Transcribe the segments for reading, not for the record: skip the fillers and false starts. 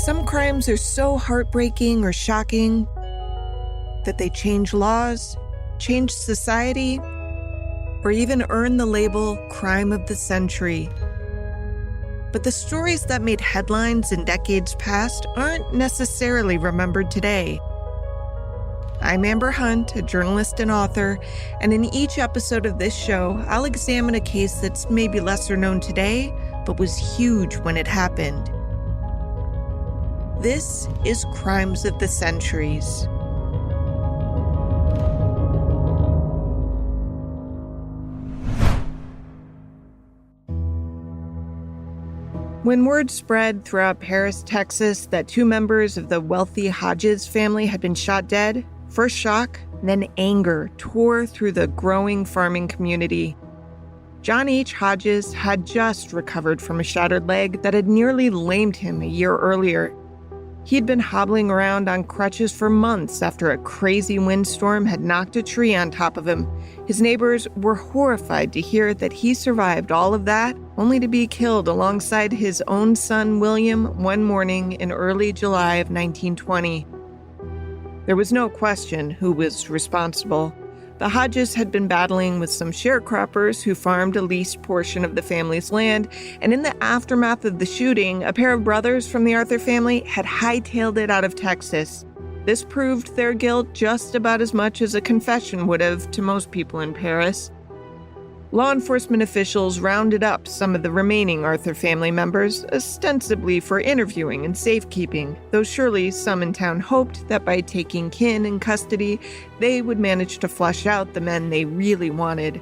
Some crimes are so heartbreaking or shocking that they change laws, change society, or even earn the label crime of the century. But the stories that made headlines in decades past aren't necessarily remembered today. I'm Amber Hunt, a journalist and author, and in each episode of this show, I'll examine a case that's maybe lesser known today, but was huge when it happened. This is Crimes of the Centuries. When word spread throughout Paris, Texas, that two members of the wealthy Hodges family had been shot dead, first shock, then anger tore through the growing farming community. John H. Hodges had just recovered from a shattered leg that had nearly lamed him a year earlier. He'd been hobbling around on crutches for months after a crazy windstorm had knocked a tree on top of him. His neighbors were horrified to hear that he survived all of that, only to be killed alongside his own son, William, one morning in early July of 1920. There was no question who was responsible. The Hodges had been battling with some sharecroppers who farmed a leased portion of the family's land, and in the aftermath of the shooting, a pair of brothers from the Arthur family had hightailed it out of Texas. This proved their guilt just about as much as a confession would have to most people in Paris. Law enforcement officials rounded up some of the remaining Arthur family members, ostensibly for interviewing and safekeeping, though surely some in town hoped that by taking kin in custody, they would manage to flush out the men they really wanted.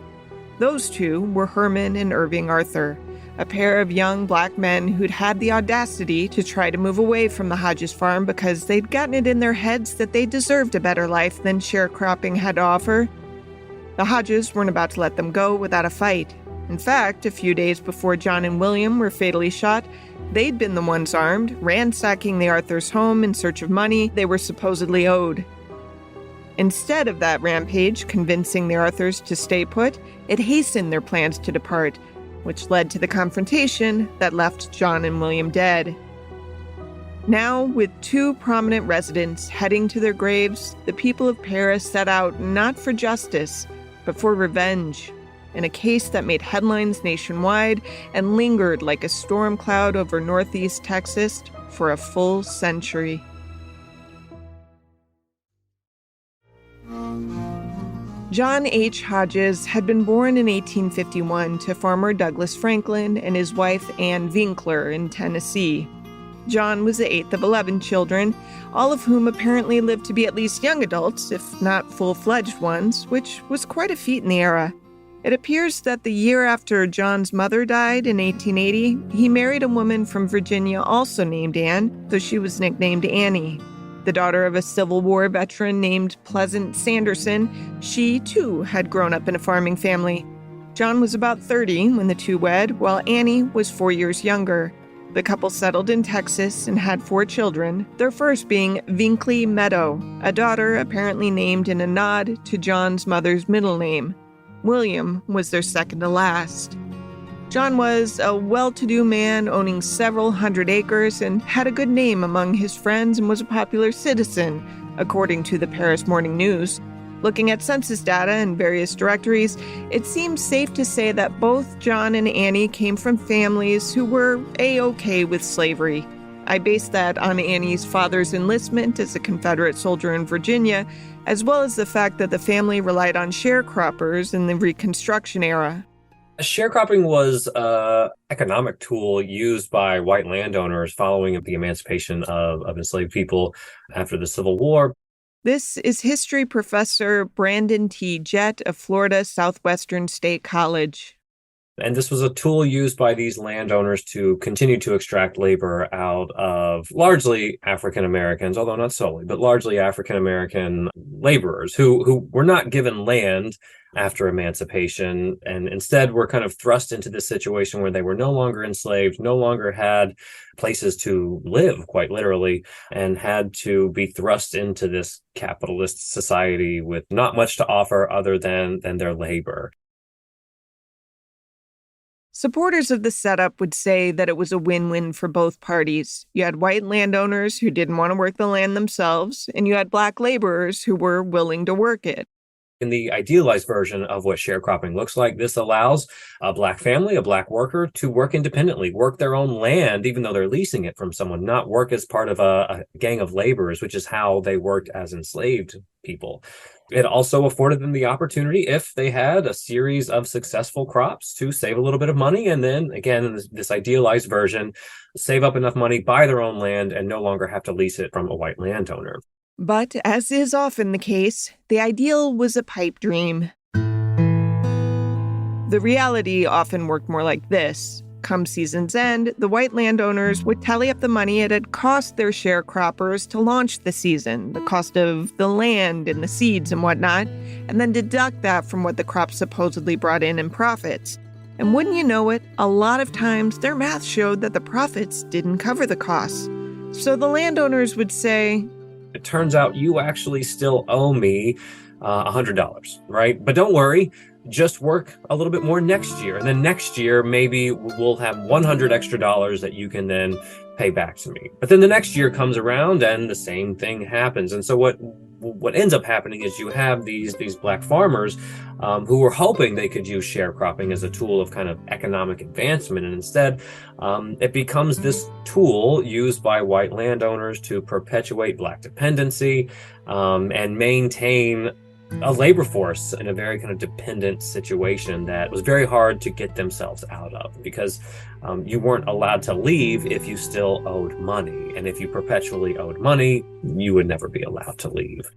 Those two were Herman and Irving Arthur, a pair of young black men who'd had the audacity to try to move away from the Hodges farm because they'd gotten it in their heads that they deserved a better life than sharecropping had to offer. The Hodges weren't about to let them go without a fight. In fact, a few days before John and William were fatally shot, they'd been the ones armed, ransacking the Arthurs' home in search of money they were supposedly owed. Instead of that rampage convincing the Arthurs to stay put, it hastened their plans to depart, which led to the confrontation that left John and William dead. Now, with two prominent residents heading to their graves, the people of Paris set out not for justice, but for revenge, in a case that made headlines nationwide and lingered like a storm cloud over northeast Texas for a full century. John H. Hodges had been born in 1851 to farmer Douglas Franklin and his wife Ann Winkler in Tennessee. John was the eighth of 11 children, all of whom apparently lived to be at least young adults, if not full-fledged ones, which was quite a feat in the era. It appears that the year after John's mother died in 1880, he married a woman from Virginia also named Ann, though she was nicknamed Annie. The daughter of a Civil War veteran named Pleasant Sanderson, she too had grown up in a farming family. John was about 30 when the two wed, while Annie was 4 years younger. The couple settled in Texas and had 4 children, their first being Winkley Meadow, a daughter apparently named in a nod to John's mother's middle name. William was their second to last. John was a well-to-do man owning several hundred acres and had a good name among his friends and was a popular citizen, according to the Paris Morning News. Looking at census data and various directories, it seems safe to say that both John and Annie came from families who were A-OK with slavery. I base that on Annie's father's enlistment as a Confederate soldier in Virginia, as well as the fact that the family relied on sharecroppers in the Reconstruction era. Sharecropping was an economic tool used by white landowners following the emancipation of enslaved people after the Civil War. This is history professor Brandon T. Jett of Florida Southwestern State College. And this was a tool used by these landowners to continue to extract labor out of largely African Americans, although not solely, but largely African American laborers who were not given land after emancipation, and instead were kind of thrust into this situation where they were no longer enslaved, no longer had places to live, quite literally, and had to be thrust into this capitalist society with not much to offer other than their labor. Supporters of the setup would say that it was a win-win for both parties. You had white landowners who didn't want to work the land themselves, and you had black laborers who were willing to work it. In the idealized version of what sharecropping looks like, this allows a black family, a black worker, to work independently, work their own land, even though they're leasing it from someone, not work as part of a gang of laborers, which is how they worked as enslaved people. It also afforded them the opportunity, if they had a series of successful crops, to save a little bit of money. And then, again, in this idealized version, save up enough money, buy their own land, and no longer have to lease it from a white landowner. But, as is often the case, the ideal was a pipe dream. The reality often worked more like this. Come season's end, the white landowners would tally up the money it had cost their sharecroppers to launch the season, the cost of the land and the seeds and whatnot, and then deduct that from what the crop supposedly brought in profits. And wouldn't you know it, a lot of times their math showed that the profits didn't cover the costs. So the landowners would say, it turns out you actually still owe me $100, right? But don't worry, just work a little bit more next year. And then next year, maybe we'll have $100 extra that you can then pay back to me. But then the next year comes around and the same thing happens. And so what ends up happening is you have these black farmers who were hoping they could use sharecropping as a tool of kind of economic advancement. And instead, it becomes this tool used by white landowners to perpetuate black dependency and maintain a labor force in a very kind of dependent situation that was very hard to get themselves out of, because you weren't allowed to leave if you still owed money. And if you perpetually owed money, you would never be allowed to leave.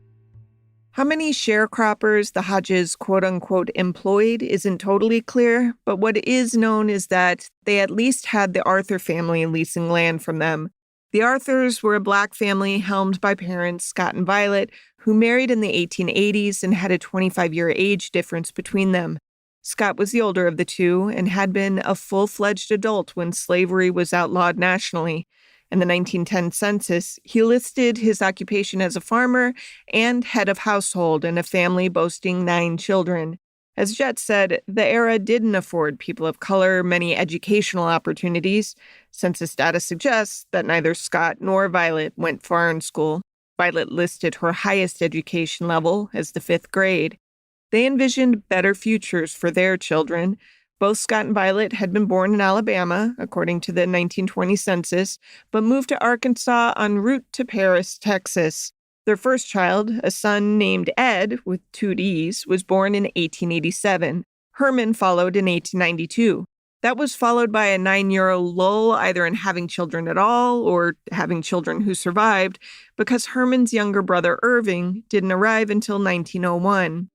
How many sharecroppers the Hodges quote-unquote employed isn't totally clear, but what is known is that they at least had the Arthur family leasing land from them. The Arthurs were a black family helmed by parents Scott and Violet, who married in the 1880s and had a 25-year age difference between them. Scott was the older of the two and had been a full-fledged adult when slavery was outlawed nationally. In the 1910 census, he listed his occupation as a farmer and head of household in a family boasting 9 children. As Jet said, the era didn't afford people of color many educational opportunities. Census data suggests that neither Scott nor Violet went far in school. Violet listed her highest education level as the 5th grade. They envisioned better futures for their children. Both Scott and Violet had been born in Alabama, according to the 1920 census, but moved to Arkansas en route to Paris, Texas. Their first child, a son named Ed, with 2 Ds, was born in 1887. Herman followed in 1892. That was followed by a 9-year lull either in having children at all or having children who survived, because Herman's younger brother Irving didn't arrive until 1901.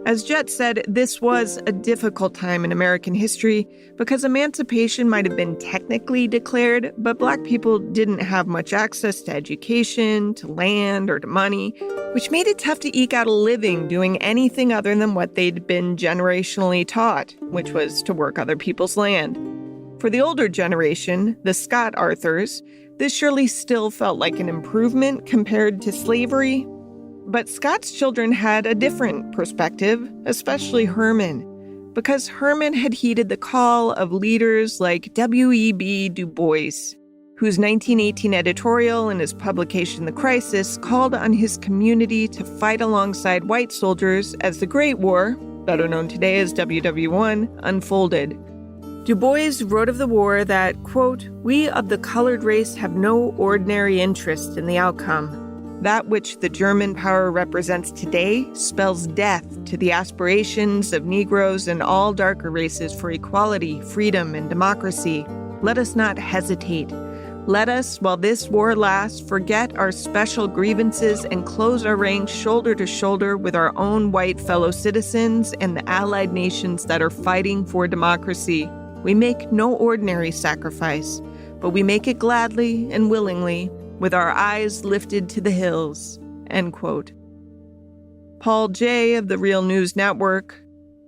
As Jet said, this was a difficult time in American history because emancipation might have been technically declared, but Black people didn't have much access to education, to land, or to money, which made it tough to eke out a living doing anything other than what they'd been generationally taught, which was to work other people's land. For the older generation, the Scott Arthurs, this surely still felt like an improvement compared to slavery. But Scott's children had a different perspective, especially Herman, because Herman had heeded the call of leaders like W.E.B. Du Bois, whose 1918 editorial in his publication The Crisis called on his community to fight alongside white soldiers as the Great War, better known today as WW1, unfolded. Du Bois wrote of the war that, quote, "We of the colored race have no ordinary interest in the outcome. That which the German power represents today spells death to the aspirations of Negroes and all darker races for equality, freedom, and democracy. Let us not hesitate. Let us, while this war lasts, forget our special grievances and close our ranks shoulder to shoulder with our own white fellow citizens and the allied nations that are fighting for democracy. We make no ordinary sacrifice, but we make it gladly and willingly, with our eyes lifted to the hills," end quote. Paul Jay of the Real News Network.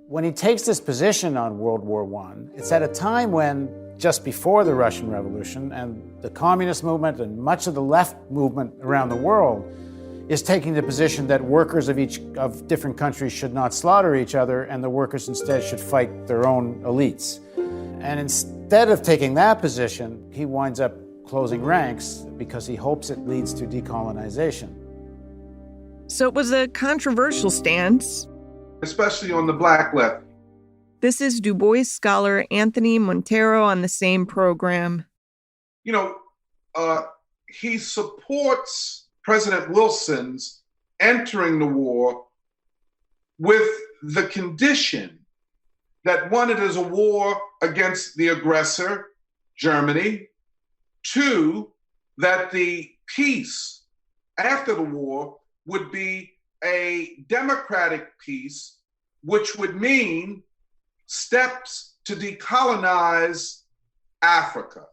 When he takes this position on World War I, it's at a time when, just before the Russian Revolution and the communist movement and much of the left movement around the world is taking the position that workers of different countries should not slaughter each other, and the workers instead should fight their own elites. And instead of taking that position, he winds up closing ranks because he hopes it leads to decolonization. So it was a controversial stance, especially on the Black left. This is Du Bois scholar Anthony Montero on the same program. You know, he supports President Wilson's entering the war with the condition that one, it is a war against the aggressor, Germany. Two, that the peace after the war would be a democratic peace, which would mean steps to decolonize Africa,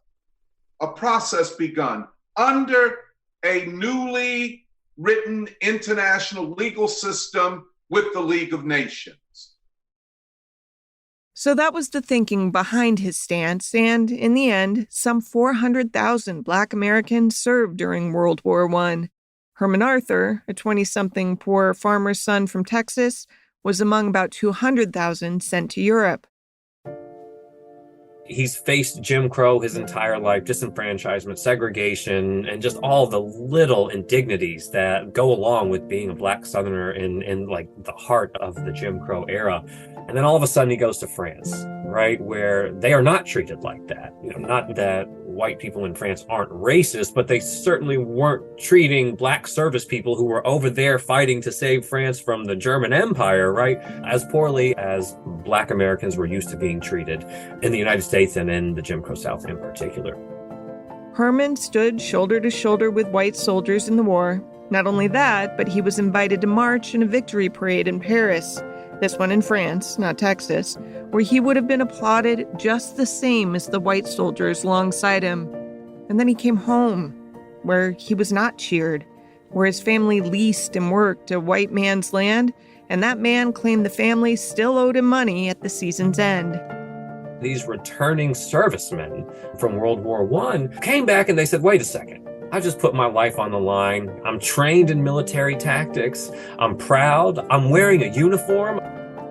a process begun under a newly written international legal system with the League of Nations. So that was the thinking behind his stance, and in the end, some 400,000 Black Americans served during World War I. Herman Arthur, a 20-something poor farmer's son from Texas, was among about 200,000 sent to Europe. He's faced Jim Crow his entire life, disenfranchisement, segregation, and just all the little indignities that go along with being a Black Southerner in like the heart of the Jim Crow era. And then all of a sudden he goes to France, right, where they are not treated like that. You know, not that white people in France aren't racist, but they certainly weren't treating Black service people who were over there fighting to save France from the German Empire, right, as poorly as Black Americans were used to being treated in the United States and in the Jim Crow South in particular. Herman stood shoulder to shoulder with white soldiers in the war. Not only that, but he was invited to march in a victory parade in Paris. This one in France, not Texas, where he would have been applauded just the same as the white soldiers alongside him. And then he came home, where he was not cheered, where his family leased and worked a white man's land, and that man claimed the family still owed him money at the season's end. These returning servicemen from World War I came back and they said, wait a second. I just put my life on the line. I'm trained in military tactics. I'm proud. I'm wearing a uniform.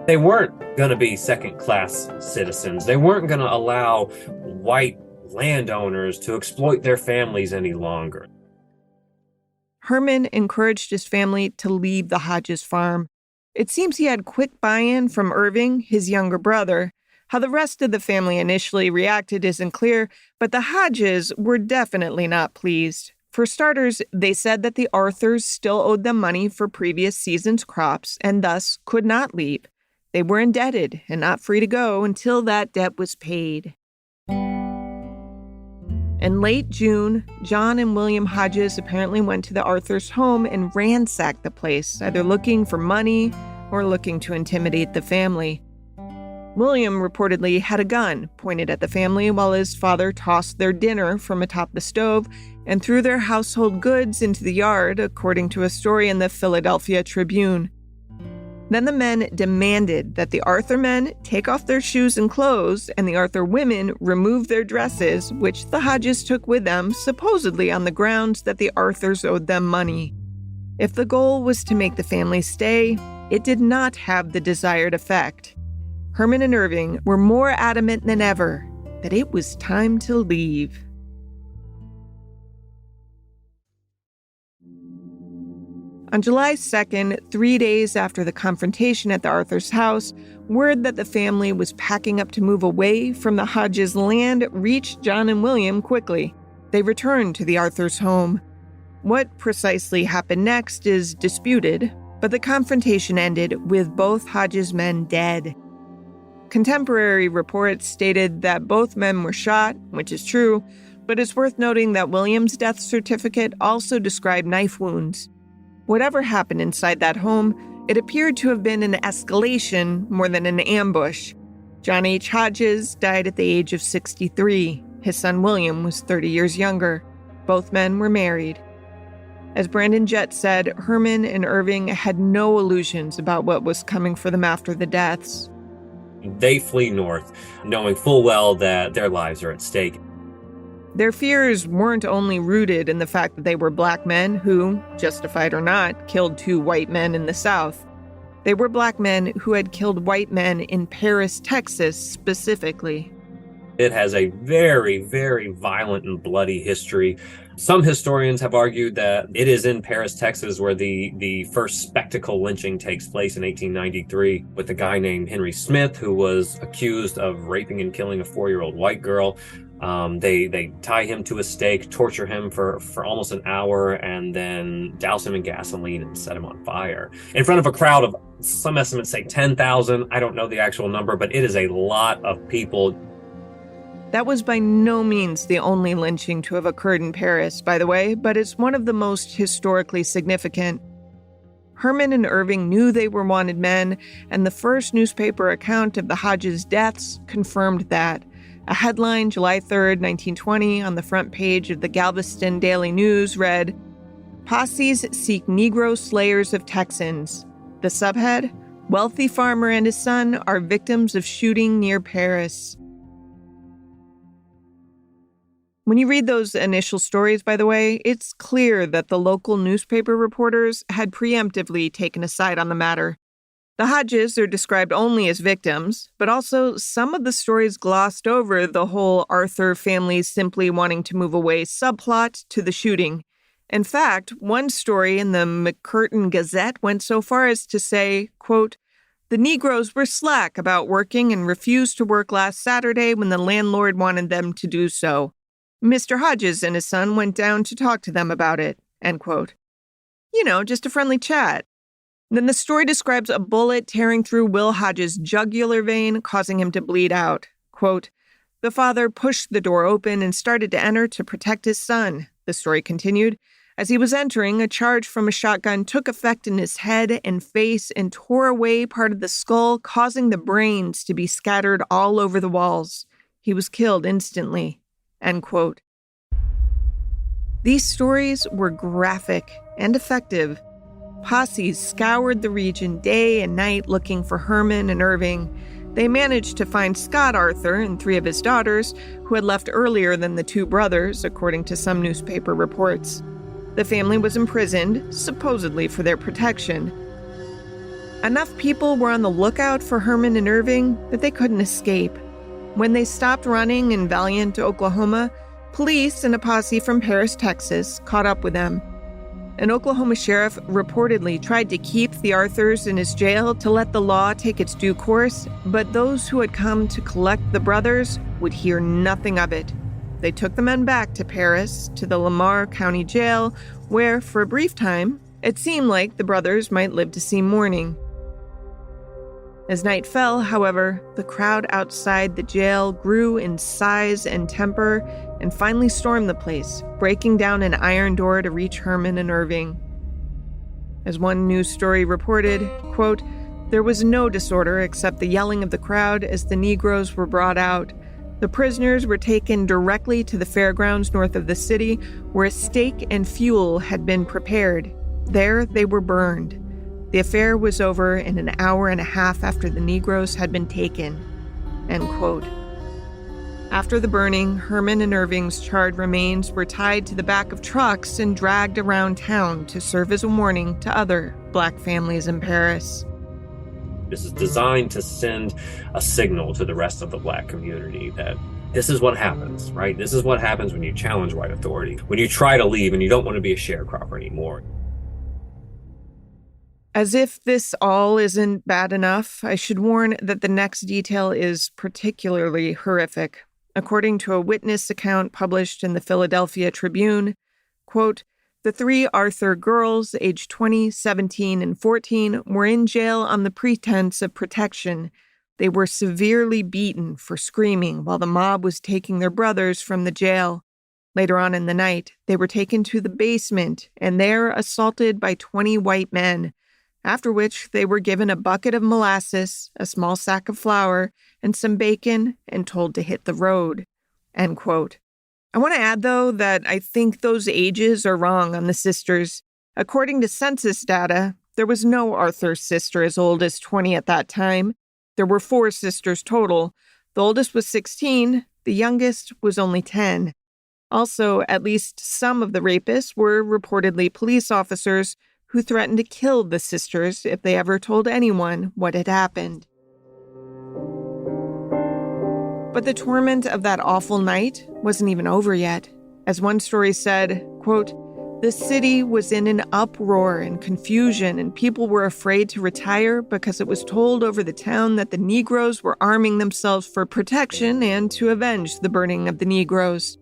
They weren't going to be second-class citizens. They weren't going to allow white landowners to exploit their families any longer. Herman encouraged his family to leave the Hodges farm. It seems he had quick buy-in from Irving, his younger brother. How the rest of the family initially reacted isn't clear, but the Hodges were definitely not pleased. For starters, they said that the Arthurs still owed them money for previous season's crops and thus could not leave. They were indebted and not free to go until that debt was paid. In late June, John and William Hodges apparently went to the Arthurs' home and ransacked the place, either looking for money or looking to intimidate the family. William reportedly had a gun pointed at the family while his father tossed their dinner from atop the stove and threw their household goods into the yard, according to a story in the Philadelphia Tribune. Then the men demanded that the Arthur men take off their shoes and clothes, and the Arthur women remove their dresses, which the Hodges took with them, supposedly on the grounds that the Arthurs owed them money. If the goal was to make the family stay, it did not have the desired effect. Herman and Irving were more adamant than ever that it was time to leave. On July 2nd, 3 days after the confrontation at the Arthurs' house, word that the family was packing up to move away from the Hodges' land reached John and William quickly. They returned to the Arthurs' home. What precisely happened next is disputed, but the confrontation ended with both Hodges' men dead. Contemporary reports stated that both men were shot, which is true, but it's worth noting that William's death certificate also described knife wounds. Whatever happened inside that home, it appeared to have been an escalation more than an ambush. John H. Hodges died at the age of 63. His son William was 30 years younger. Both men were married. As Brandon Jett said, Herman and Irving had no illusions about what was coming for them after the deaths. They flee north, knowing full well that their lives are at stake. Their fears weren't only rooted in the fact that they were black men who, justified or not, killed 2 white men in the South. They were black men who had killed white men in Paris, Texas, specifically. It has a very, very violent and bloody history. Some historians have argued that it is in Paris, Texas, where the first spectacle lynching takes place in 1893 with a guy named Henry Smith, who was accused of raping and killing a 4-year-old white girl. They tie him to a stake, torture him for almost an hour, and then douse him in gasoline and set him on fire in front of a crowd of, some estimates say 10,000. I don't know the actual number, but it is a lot of people. That was by no means the only lynching to have occurred in Paris, by the way, but it's one of the most historically significant. Herman and Irving knew they were wanted men, and the first newspaper account of the Hodges deaths confirmed that. A headline, July 3rd, 1920, on the front page of the Galveston Daily News read, "Posses seek Negro slayers of Texans." The subhead, "Wealthy farmer and his son are victims of shooting near Paris." When you read those initial stories, by the way, it's clear that the local newspaper reporters had preemptively taken a side on the matter. The Hodges are described only as victims, but also some of the stories glossed over the whole Arthur family simply wanting to move away subplot to the shooting. In fact, one story in the McCurtain Gazette went so far as to say, quote, "The Negroes were slack about working and refused to work last Saturday when the landlord wanted them to do so. Mr. Hodges and his son went down to talk to them about it," end quote. Just a friendly chat. Then the story describes a bullet tearing through Will Hodges' jugular vein, causing him to bleed out. Quote, "The father pushed the door open and started to enter to protect his son," the story continued. "As he was entering, a charge from a shotgun took effect in his head and face and tore away part of the skull, causing the brains to be scattered all over the walls. He was killed instantly," end quote. These stories were graphic and effective. Posses scoured the region day and night looking for Herman and Irving. They managed to find Scott Arthur and 3 of his daughters, who had left earlier than the 2 brothers, according to some newspaper reports. The family was imprisoned, supposedly for their protection. Enough people were on the lookout for Herman and Irving that they couldn't escape. When they stopped running in Valiant, Oklahoma, police and a posse from Paris, Texas, caught up with them. An Oklahoma sheriff reportedly tried to keep the Arthurs in his jail to let the law take its due course, but those who had come to collect the brothers would hear nothing of it. They took the men back to Paris, to the Lamar County Jail, where, for a brief time, it seemed like the brothers might live to see morning. As night fell, however, the crowd outside the jail grew in size and temper and finally stormed the place, breaking down an iron door to reach Herman and Irving. As one news story reported, quote, "There was no disorder except the yelling of the crowd as the Negroes were brought out. The prisoners were taken directly to the fairgrounds north of the city, where a stake and fuel had been prepared. There they were burned. The affair was over in an hour and a half after the Negroes had been taken," end quote. After the burning, Herman and Irving's charred remains were tied to the back of trucks and dragged around town to serve as a warning to other Black families in Paris. This is designed to send a signal to the rest of the Black community that this is what happens, right? This is what happens when you challenge white authority, when you try to leave and you don't want to be a sharecropper anymore. As if this all isn't bad enough, I should warn that the next detail is particularly horrific. According to a witness account published in the Philadelphia Tribune, quote, "The 3 Arthur girls, aged 20, 17, and 14, were in jail on the pretense of protection. They were severely beaten for screaming while the mob was taking their brothers from the jail. Later on in the night, they were taken to the basement and there assaulted by 20 white men, after which they were given a bucket of molasses, a small sack of flour, and some bacon, and told to hit the road," end quote. I want to add, though, that I think those ages are wrong on the sisters. According to census data, there was no Arthur sister as old as 20 at that time. There were 4 sisters total. The oldest was 16, the youngest was only 10. Also, at least some of the rapists were reportedly police officers who threatened to kill the sisters if they ever told anyone what had happened. But the torment of that awful night wasn't even over yet. As one story said, quote, "The city was in an uproar and confusion, and people were afraid to retire because it was told over the town that the Negroes were arming themselves for protection and to avenge the burning of the Negroes.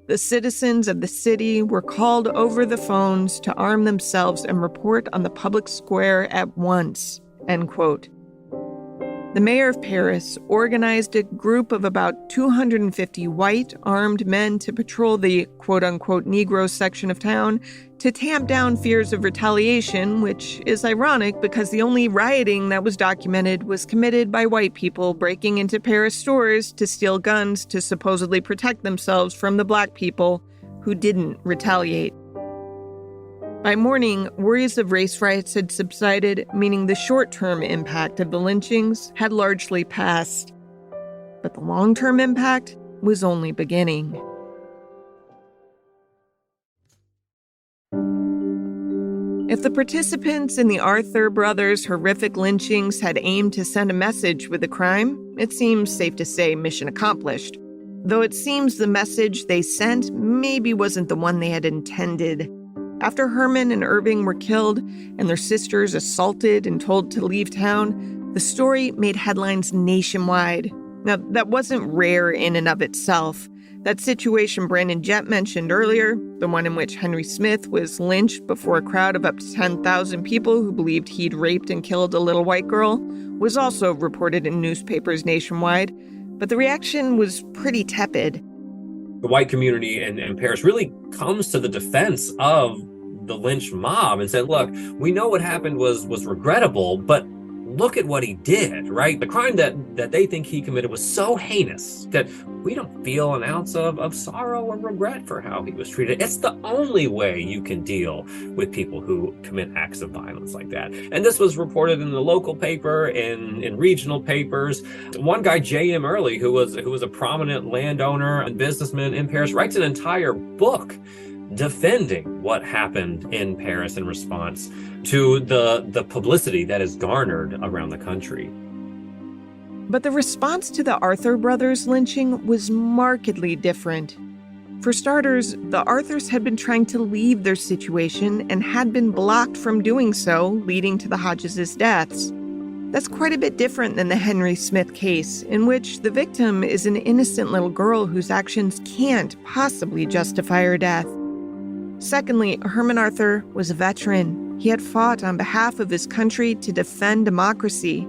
The citizens of the city were called over the phones to arm themselves and report on the public square at once," end quote. The mayor of Paris organized a group of about 250 white armed men to patrol the quote-unquote Negro section of town to tamp down fears of retaliation, which is ironic because the only rioting that was documented was committed by white people breaking into Paris stores to steal guns to supposedly protect themselves from the black people who didn't retaliate. By morning, worries of race riots had subsided, meaning the short-term impact of the lynchings had largely passed. But the long-term impact was only beginning. If the participants in the Arthur brothers' horrific lynchings had aimed to send a message with the crime, it seems safe to say mission accomplished. Though it seems the message they sent maybe wasn't the one they had intended. After Herman and Irving were killed and their sisters assaulted and told to leave town, the story made headlines nationwide. Now, that wasn't rare in and of itself. That situation Brandon Jett mentioned earlier, the one in which Henry Smith was lynched before a crowd of up to 10,000 people who believed he'd raped and killed a little white girl, was also reported in newspapers nationwide, but the reaction was pretty tepid. The white community in Paris really comes to the defense of the lynch mob and said, look, we know what happened was regrettable, but look at what he did, right? The crime that they think he committed was so heinous that we don't feel an ounce of sorrow or regret for how he was treated. It's the only way you can deal with people who commit acts of violence like that. And this was reported in the local paper, in regional papers. One guy, J.M. Early, who was a prominent landowner and businessman in Paris, writes an entire book defending what happened in Paris in response to the publicity that is garnered around the country. But the response to the Arthur brothers' lynching was markedly different. For starters, the Arthurs had been trying to leave their situation and had been blocked from doing so, leading to the Hodges' deaths. That's quite a bit different than the Henry Smith case, in which the victim is an innocent little girl whose actions can't possibly justify her death. Secondly, Herman Arthur was a veteran. He had fought on behalf of his country to defend democracy.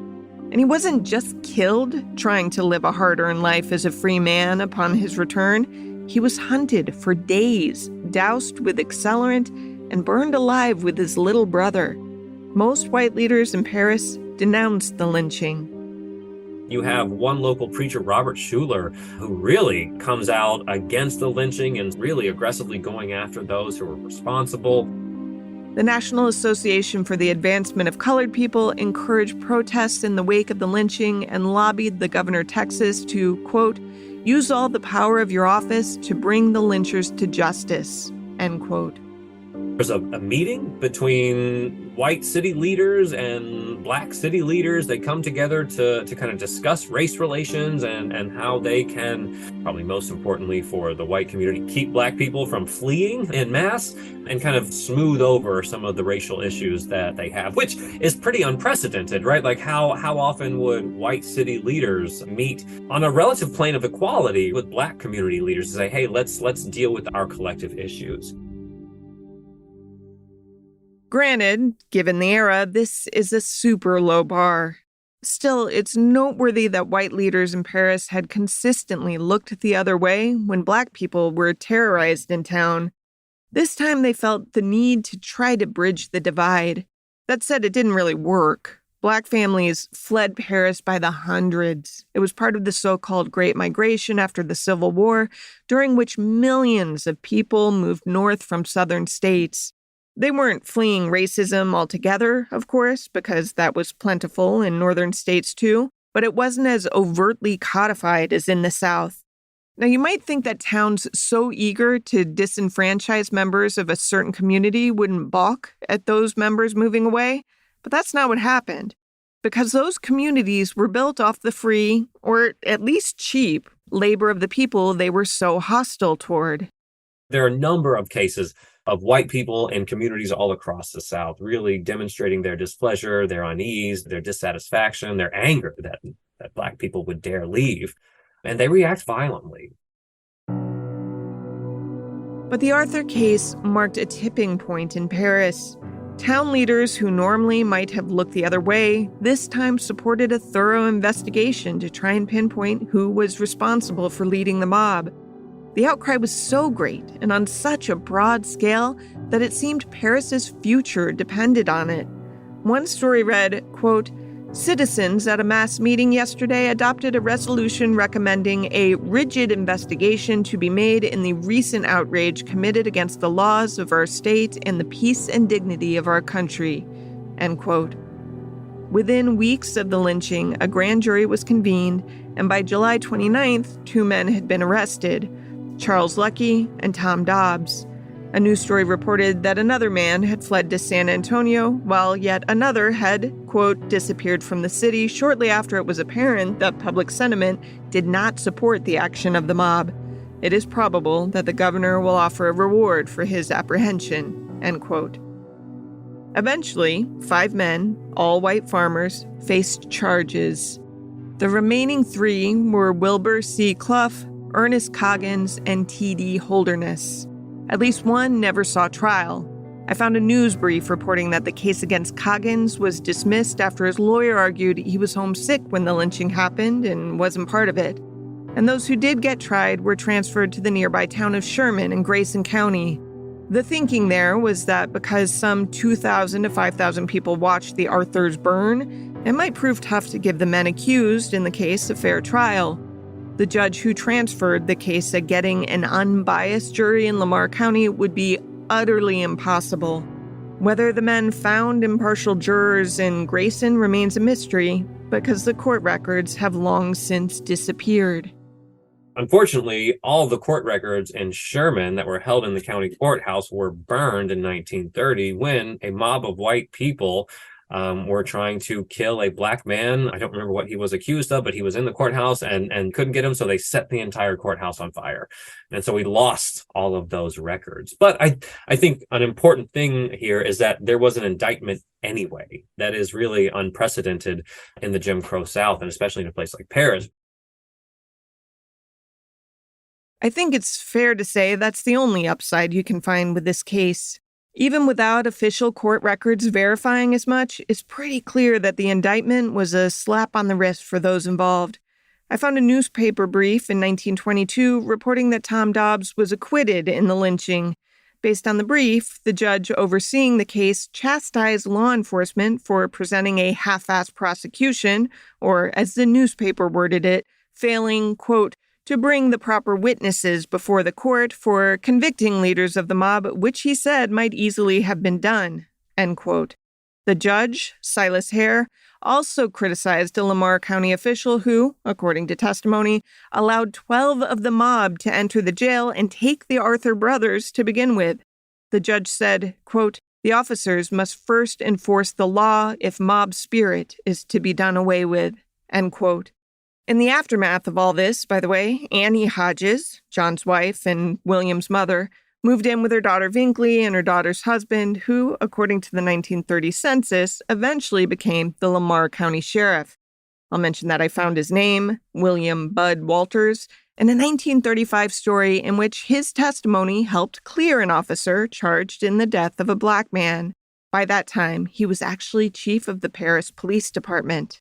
And he wasn't just killed trying to live a hard-earned life as a free man upon his return. He was hunted for days, doused with accelerant, and burned alive with his little brother. Most white leaders in Paris denounced the lynching. You have one local preacher, Robert Schuller, who really comes out against the lynching and really aggressively going after those who were responsible. The National Association for the Advancement of Colored People encouraged protests in the wake of the lynching and lobbied the governor of Texas to, quote, "use all the power of your office to bring the lynchers to justice," end quote. There's a meeting between white city leaders and black city leaders. They come together to kind of discuss race relations and how they can, probably most importantly for the white community, keep black people from fleeing en masse and kind of smooth over some of the racial issues that they have, which is pretty unprecedented, right? Like how often would white city leaders meet on a relative plane of equality with black community leaders to say, hey, let's deal with our collective issues. Granted, given the era, this is a super low bar. Still, it's noteworthy that white leaders in Paris had consistently looked the other way when black people were terrorized in town. This time they felt the need to try to bridge the divide. That said, it didn't really work. Black families fled Paris by the hundreds. It was part of the so-called Great Migration after the Civil War, during which millions of people moved north from southern states. They weren't fleeing racism altogether, of course, because that was plentiful in northern states too, but it wasn't as overtly codified as in the South. Now, you might think that towns so eager to disenfranchise members of a certain community wouldn't balk at those members moving away, but that's not what happened. Because those communities were built off the free, or at least cheap, labor of the people they were so hostile toward. There are a number of cases of white people in communities all across the South really demonstrating their displeasure, their unease, their dissatisfaction, their anger that Black people would dare leave. And they react violently. But the Arthur case marked a tipping point in Paris. Town leaders who normally might have looked the other way this time supported a thorough investigation to try and pinpoint who was responsible for leading the mob. The outcry was so great and on such a broad scale that it seemed Paris's future depended on it. One story read, quote, "Citizens at a mass meeting yesterday adopted a resolution recommending a rigid investigation to be made in the recent outrage committed against the laws of our state and the peace and dignity of our country," end quote. Within weeks of the lynching, a grand jury was convened, and by July 29th, 2 men had been arrested, Charles Lucky and Tom Dobbs. A news story reported that another man had fled to San Antonio, while yet another had, quote, disappeared from the city shortly after it was apparent that public sentiment did not support the action of the mob. It is probable that the governor will offer a reward for his apprehension, end quote. Eventually, 5 men, all white farmers, faced charges. The remaining 3 were Wilbur C. Clough, Ernest Coggins, and T.D. Holderness. At least one never saw trial. I found a news brief reporting that the case against Coggins was dismissed after his lawyer argued he was homesick when the lynching happened and wasn't part of it. And those who did get tried were transferred to the nearby town of Sherman in Grayson County. The thinking there was that because some 2,000 to 5,000 people watched the Arthurs burn, it might prove tough to give the men accused in the case a fair trial. The judge who transferred the case said getting an unbiased jury in Lamar County would be utterly impossible. Whether the men found impartial jurors in Grayson remains a mystery because the court records have long since disappeared. Unfortunately, all the court records in Sherman that were held in the county courthouse were burned in 1930 when a mob of white people were trying to kill a Black man. I don't remember what he was accused of, but he was in the courthouse and couldn't get him, so they set the entire courthouse on fire. And so we lost all of those records. But I think an important thing here is that there was an indictment anyway. That is really unprecedented in the Jim Crow South, and especially in a place like Paris. I think it's fair to say that's the only upside you can find with this case. Even without official court records verifying as much, it's pretty clear that the indictment was a slap on the wrist for those involved. I found a newspaper brief in 1922 reporting that Tom Dobbs was acquitted in the lynching. Based on the brief, the judge overseeing the case chastised law enforcement for presenting a half-assed prosecution, or as the newspaper worded it, failing, quote, to bring the proper witnesses before the court for convicting leaders of the mob, which he said might easily have been done, end quote. The judge, Silas Hare, also criticized a Lamar County official who, according to testimony, allowed 12 of the mob to enter the jail and take the Arthur brothers to begin with. The judge said, quote, "The officers must first enforce the law if mob spirit is to be done away with," end quote. In the aftermath of all this, by the way, Annie Hodges, John's wife and William's mother, moved in with her daughter Vinkley and her daughter's husband, who, according to the 1930 census, eventually became the Lamar County Sheriff. I'll mention that I found his name, William Bud Walters, in a 1935 story in which his testimony helped clear an officer charged in the death of a Black man. By that time, he was actually chief of the Paris Police Department.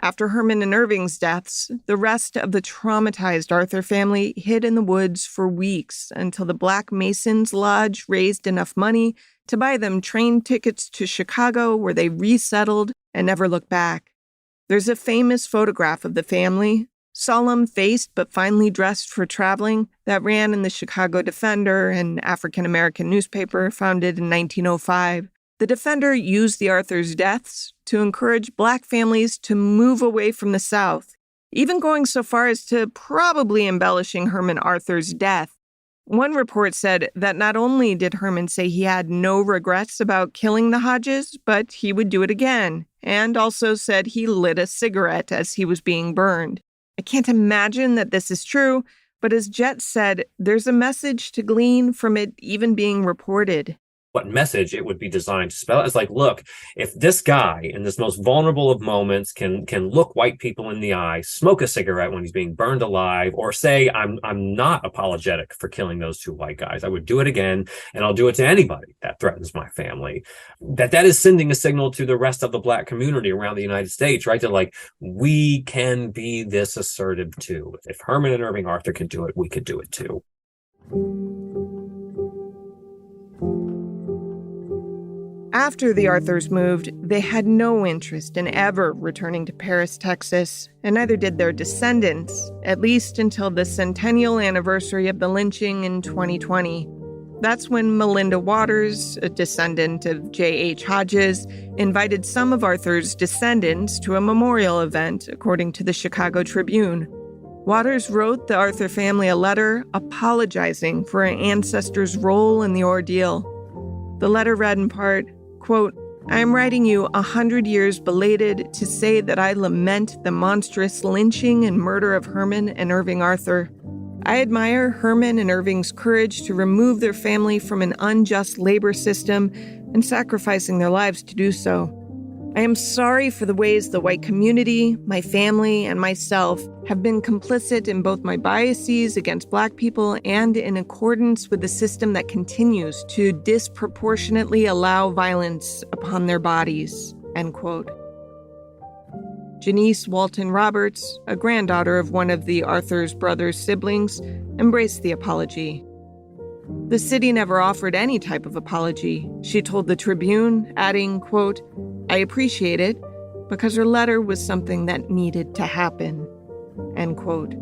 After Herman and Irving's deaths, the rest of the traumatized Arthur family hid in the woods for weeks until the Black Masons Lodge raised enough money to buy them train tickets to Chicago, where they resettled and never looked back. There's a famous photograph of the family, solemn-faced but finely dressed for traveling, that ran in the Chicago Defender, an African-American newspaper founded in 1905. The Defender used the Arthur's deaths to encourage Black families to move away from the South, even going so far as to probably embellishing Herman Arthur's death. One report said that not only did Herman say he had no regrets about killing the Hodges, but he would do it again, and also said he lit a cigarette as he was being burned. I can't imagine that this is true, but as Jet said, there's a message to glean from it even being reported. What message it would be designed to spell. It's like, look, if this guy in this most vulnerable of moments can look white people in the eye, smoke a cigarette when he's being burned alive, or say, I'm not apologetic for killing those two white guys. I would do it again, and I'll do it to anybody that threatens my family. That is sending a signal to the rest of the Black community around the United States, right? That like, we can be this assertive too. If Herman and Irving Arthur can do it, we could do it too. After the Arthurs moved, they had no interest in ever returning to Paris, Texas, and neither did their descendants, at least until the centennial anniversary of the lynching in 2020. That's when Melinda Waters, a descendant of J.H. Hodges, invited some of Arthur's descendants to a memorial event, according to the Chicago Tribune. Waters wrote the Arthur family a letter apologizing for her ancestors' role in the ordeal. The letter read in part, quote, I am writing you 100 years belated to say that I lament the monstrous lynching and murder of Herman and Irving Arthur. I admire Herman and Irving's courage to remove their family from an unjust labor system and sacrificing their lives to do so. I am sorry for the ways the white community, my family, and myself have been complicit in both my biases against Black people and in accordance with the system that continues to disproportionately allow violence upon their bodies, end quote. Janice Walton Roberts, a granddaughter of one of the Arthur's brothers' siblings, embraced the apology. The city never offered any type of apology, she told the Tribune, adding, quote, I appreciate it because her letter was something that needed to happen, end quote.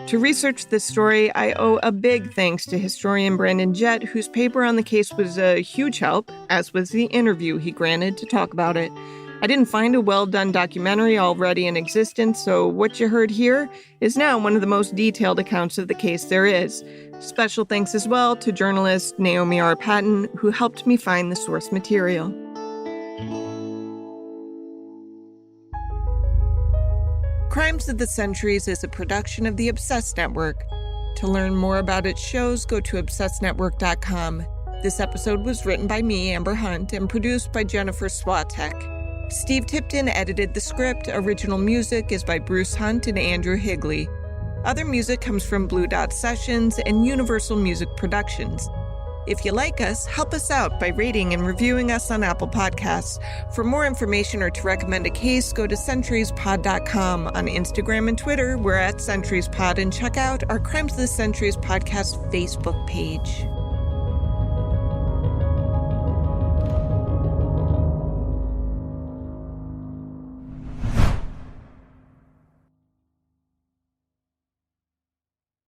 To research this story, I owe a big thanks to historian Brandon Jett, whose paper on the case was a huge help, as was the interview he granted to talk about it. I didn't find a well-done documentary already in existence, so what you heard here is now one of the most detailed accounts of the case there is. Special thanks as well to journalist Naomi R. Patton, who helped me find the source material. Crimes of the Centuries is a production of the Obsessed Network. To learn more about its shows, go to obsessednetwork.com. This episode was written by me, Amber Hunt, and produced by Jennifer Swatek. Steve Tipton edited the script. Original music is by Bruce Hunt and Andrew Higley. Other music comes from Blue Dot Sessions and Universal Music Productions. If you like us, help us out by rating and reviewing us on Apple Podcasts. For more information or to recommend a case, go to centuriespod.com. On Instagram and Twitter, we're at CenturiesPod, and check out our Crimes of the Centuries podcast Facebook page.